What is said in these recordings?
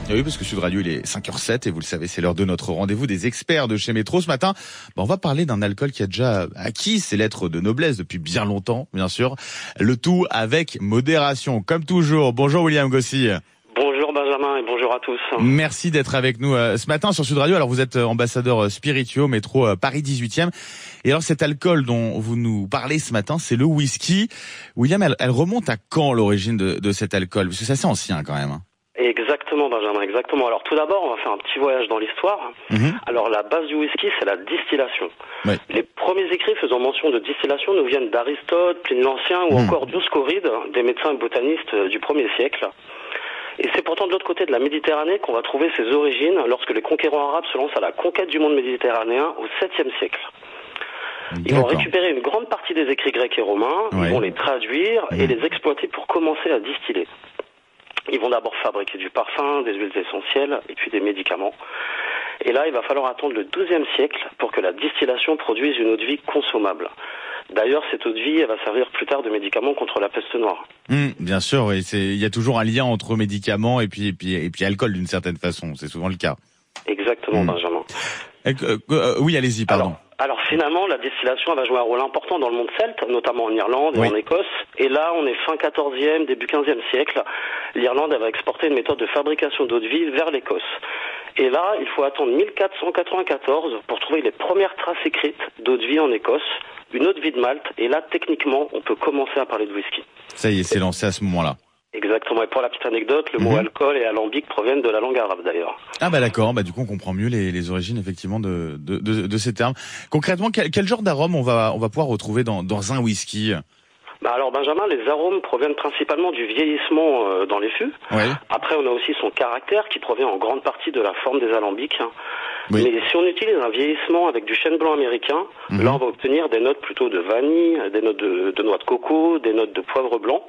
Et oui, parce que Sud Radio, il est 5h07 et vous le savez, c'est l'heure de notre rendez-vous des experts de chez Métro. Ce matin, on va parler d'un alcool qui a déjà acquis ses lettres de noblesse depuis bien longtemps, bien sûr. Le tout avec modération, comme toujours. Bonjour William Gossy. Bonjour Benjamin et bonjour à tous. Merci d'être avec nous ce matin sur Sud Radio. Alors vous êtes ambassadeur spiritueux Métro Paris 18e. Et alors cet alcool dont vous nous parlez ce matin, c'est le whisky. William, elle remonte à quand l'origine de cet alcool? Parce que c'est assez ancien quand même. Exactement Benjamin, exactement. Alors tout d'abord, on va faire un petit voyage dans l'histoire. Alors la base du whisky, c'est la distillation. Ouais. Les premiers écrits faisant mention de distillation nous viennent d'Aristote, Pline l'Ancien ou encore Dioscoride, des médecins et botanistes du 1er siècle. Et c'est pourtant de l'autre côté de la Méditerranée qu'on va trouver ses origines lorsque les conquérants arabes se lancent à la conquête du monde méditerranéen au 7e siècle. Ils vont récupérer une grande partie des écrits grecs et romains, ils vont les traduire et les exploiter pour commencer à distiller. Ils vont d'abord fabriquer du parfum, des huiles essentielles et puis des médicaments. Et là, il va falloir attendre le 12e siècle pour que la distillation produise une eau-de-vie consommable. D'ailleurs, cette eau-de-vie, elle va servir plus tard de médicament contre la peste noire. Bien sûr, oui. Il y a toujours un lien entre médicaments et puis alcool d'une certaine façon. C'est souvent le cas. Exactement, Benjamin. Oui, allez-y, pardon. Alors finalement, la distillation elle va jouer un rôle important dans le monde celte, notamment en Irlande et en Écosse. Et là, on est fin 14e, début 15e siècle. L'Irlande elle va exporter une méthode de fabrication d'eau-de-vie vers l'Écosse. Et là, il faut attendre 1494 pour trouver les premières traces écrites d'eau-de-vie en Écosse, une eau-de-vie de Malte. Et là, techniquement, on peut commencer à parler de whisky. Ça y est, c'est lancé à ce moment-là. Exactement. Et pour la petite anecdote, le mot alcool et alambic proviennent de la langue arabe d'ailleurs. Ah bah d'accord. Bah du coup on comprend mieux les origines effectivement de ces termes. Concrètement, quel genre d'arôme on va pouvoir retrouver dans un whisky? Bah alors Benjamin, les arômes proviennent principalement du vieillissement dans les fûts. Après on a aussi son caractère qui provient en grande partie de la forme des alambics. Mais si on utilise un vieillissement avec du chêne blanc américain, là on va obtenir des notes plutôt de vanille, des notes de noix de coco, des notes de poivre blanc.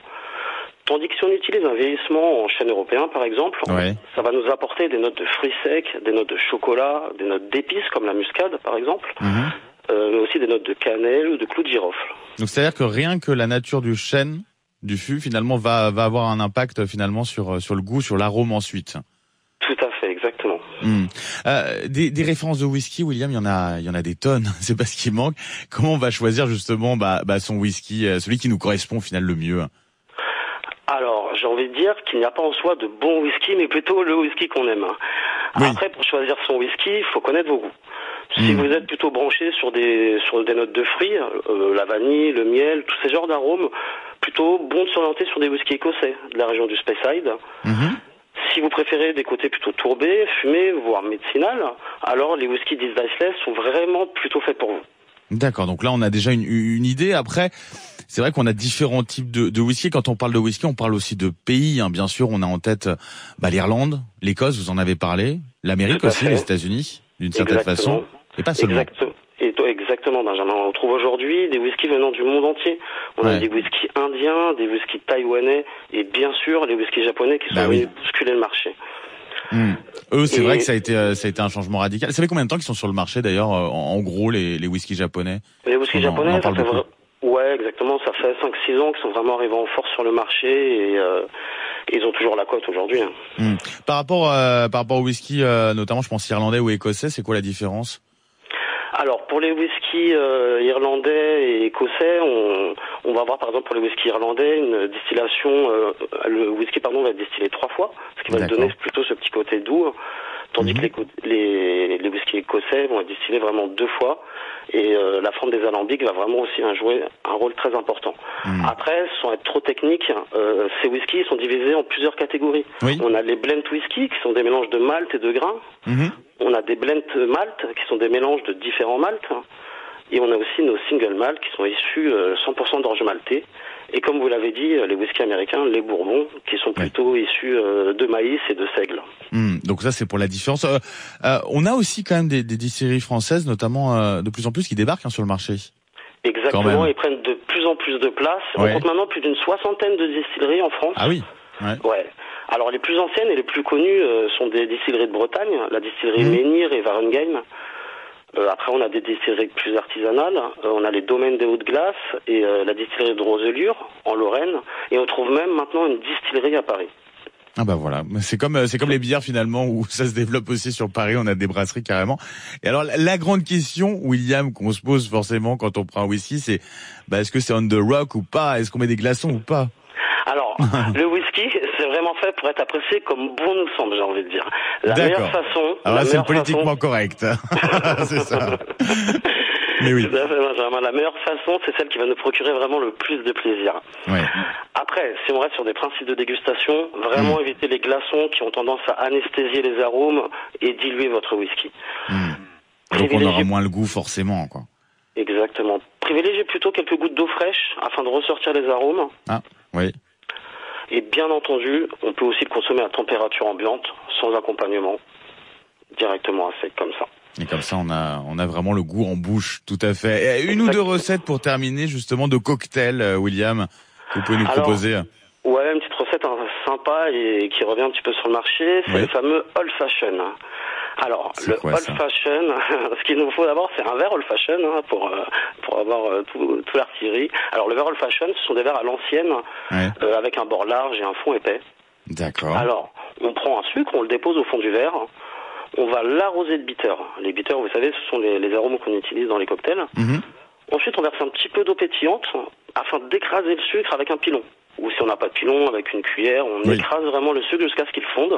Tandis que si on utilise un vieillissement en chêne européen, par exemple, ça va nous apporter des notes de fruits secs, des notes de chocolat, des notes d'épices comme la muscade, par exemple, mais aussi des notes de cannelle ou de clous de girofle. Donc c'est-à-dire que rien que la nature du chêne, du fût, finalement, va avoir un impact finalement sur le goût, sur l'arôme ensuite. Tout à fait, exactement. Des références de whisky, William, il y en a des tonnes. C'est pas ce qui manque. Comment on va choisir justement son whisky, celui qui nous correspond au final le mieux? Alors, j'ai envie de dire qu'il n'y a pas en soi de bon whisky, mais plutôt le whisky qu'on aime. Après, pour choisir son whisky, il faut connaître vos goûts. Si vous êtes plutôt branché sur des notes de fruits, la vanille, le miel, tous ces genres d'arômes, plutôt bon de s'orienter sur des whiskies écossais de la région du Speyside. Si vous préférez des côtés plutôt tourbés, fumés, voire médicinales, alors les whiskies d'Isdaisley sont vraiment plutôt faits pour vous. D'accord, donc là on a déjà une idée. Après, c'est vrai qu'on a différents types de whisky. Quand on parle de whisky, on parle aussi de pays. Bien sûr, on a en tête l'Irlande, l'Écosse, vous en avez parlé, l'Amérique aussi, les États-Unis, d'une certaine façon, et pas seulement. Exactement, Benjamin. On trouve aujourd'hui des whiskies venant du monde entier. On a des whiskies indiens, des whiskies taïwanais, et bien sûr les whiskies japonais qui sont venus bousculer le marché. Eux, c'est vrai que ça a été un changement radical. Vous savez combien de temps qu'ils sont sur le marché d'ailleurs, en gros, les whiskies japonais? Les whiskies japonais, ça fait ouais, exactement. Ça fait 5-6 ans qu'ils sont vraiment arrivés en force sur le marché et ils ont toujours la cote aujourd'hui. Par rapport au whisky, notamment, je pense irlandais ou écossais, c'est quoi la différence? Alors pour les whiskies irlandais et écossais, on va avoir par exemple pour les whiskies irlandais une distillation, le whisky va être distillé 3 fois, ce qui va donner plutôt ce petit côté doux, tandis que les whiskies écossais vont être distillés vraiment 2 fois, et la forme des alambics va vraiment aussi jouer un rôle très important. Après, sans être trop technique, ces whiskies sont divisés en plusieurs catégories. On a les blend whisky qui sont des mélanges de malt et de grains. On a des blend malt qui sont des mélanges de différents maltes. Et on a aussi nos single malt qui sont issus 100% d'orge maltais. Et comme vous l'avez dit, les whiskies américains, les bourbons, qui sont plutôt issus de maïs et de seigle. Donc ça, c'est pour la différence. On a aussi quand même des distilleries françaises, notamment de plus en plus, qui débarquent sur le marché. Exactement, ils prennent de plus en plus de place. On compte maintenant plus d'une 60aine de distilleries en France. Ah oui. Alors les plus anciennes et les plus connues sont des distilleries de Bretagne, la distillerie Menhir et Varenheim. Après on a des distilleries plus artisanales, on a les domaines des Hauts-de-Glace et la distillerie de Roselure en Lorraine, et on trouve même maintenant une distillerie à Paris. Ah bah voilà, c'est comme les bières finalement où ça se développe aussi sur Paris, on a des brasseries carrément. Et alors la grande question, William, qu'on se pose forcément quand on prend un whisky, c'est est-ce que c'est on the rock ou pas? Est-ce qu'on met des glaçons ou pas? Alors, le whisky, c'est vraiment fait pour être apprécié comme bon nous semble, j'ai envie de dire. La meilleure façon... Alors là, c'est politiquement correct. C'est ça. Mais oui. Tout à fait, Benjamin. La meilleure façon, c'est celle qui va nous procurer vraiment le plus de plaisir. Ouais. Après, si on reste sur des principes de dégustation, vraiment éviter les glaçons qui ont tendance à anesthésier les arômes et diluer votre whisky. Donc on aura moins le goût forcément, quoi. Exactement. Privilégiez plutôt quelques gouttes d'eau fraîche afin de ressortir les arômes. Ah, oui. Et bien entendu, on peut aussi le consommer à température ambiante, sans accompagnement, directement à sec comme ça. Et comme ça, on a vraiment le goût en bouche, tout à fait. Et une ou deux recettes pour terminer, justement, de cocktails, William, que vous pouvez nous proposer? Ouais, une petite recette sympa et qui revient un petit peu sur le marché, c'est le fameux Old Fashion. Alors, le Old Fashion, ce qu'il nous faut d'abord, c'est un verre Old Fashion pour avoir tout l'artillerie. Alors, le verre Old Fashion, ce sont des verres à l'ancienne, avec un bord large et un fond épais. D'accord. Alors, on prend un sucre, on le dépose au fond du verre. On va l'arroser de bitters. Les bitters, vous savez, ce sont les arômes qu'on utilise dans les cocktails. Ensuite, on verse un petit peu d'eau pétillante afin d'écraser le sucre avec un pilon. Ou si on n'a pas de pilon, avec une cuillère, on écrase vraiment le sucre jusqu'à ce qu'il fonde.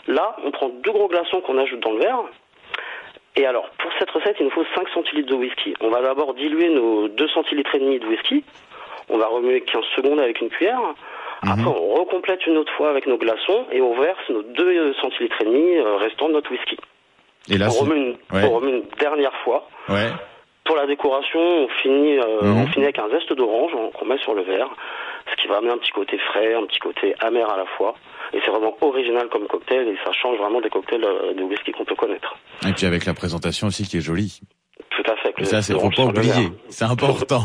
Là, on prend 2 gros glaçons qu'on ajoute dans le verre. Et alors, pour cette recette, il nous faut 5 centilitres de whisky. On va d'abord diluer nos 2 centilitres et demi de whisky. On va remuer 15 secondes avec une cuillère. Après, on recomplète une autre fois avec nos glaçons et on verse nos 2 centilitres et demi restants de notre whisky. Et là, on remue une dernière fois. Ouais. Pour la décoration, on finit avec un zeste d'orange qu'on met sur le verre, ce qui va amener un petit côté frais, un petit côté amer à la fois. Et c'est vraiment original comme cocktail et ça change vraiment des cocktails de whisky qu'on peut connaître. Et puis avec la présentation aussi qui est jolie. Tout à fait. Et ça, faut pas oublier. C'est important.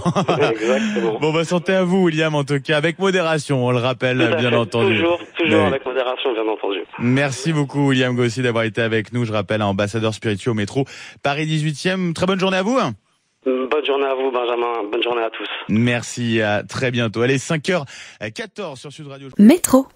Exactement. Bon, santé à vous, William, en tout cas, avec modération, on le rappelle, bien entendu. Toujours avec modération, bien entendu. Merci beaucoup, William Gossi, d'avoir été avec nous. Je rappelle, ambassadeur spiritueux au métro Paris 18e. Très bonne journée à vous. Bonne journée à vous, Benjamin. Bonne journée à tous. Merci, à très bientôt. Allez, 5h14 sur Sud Radio. Métro.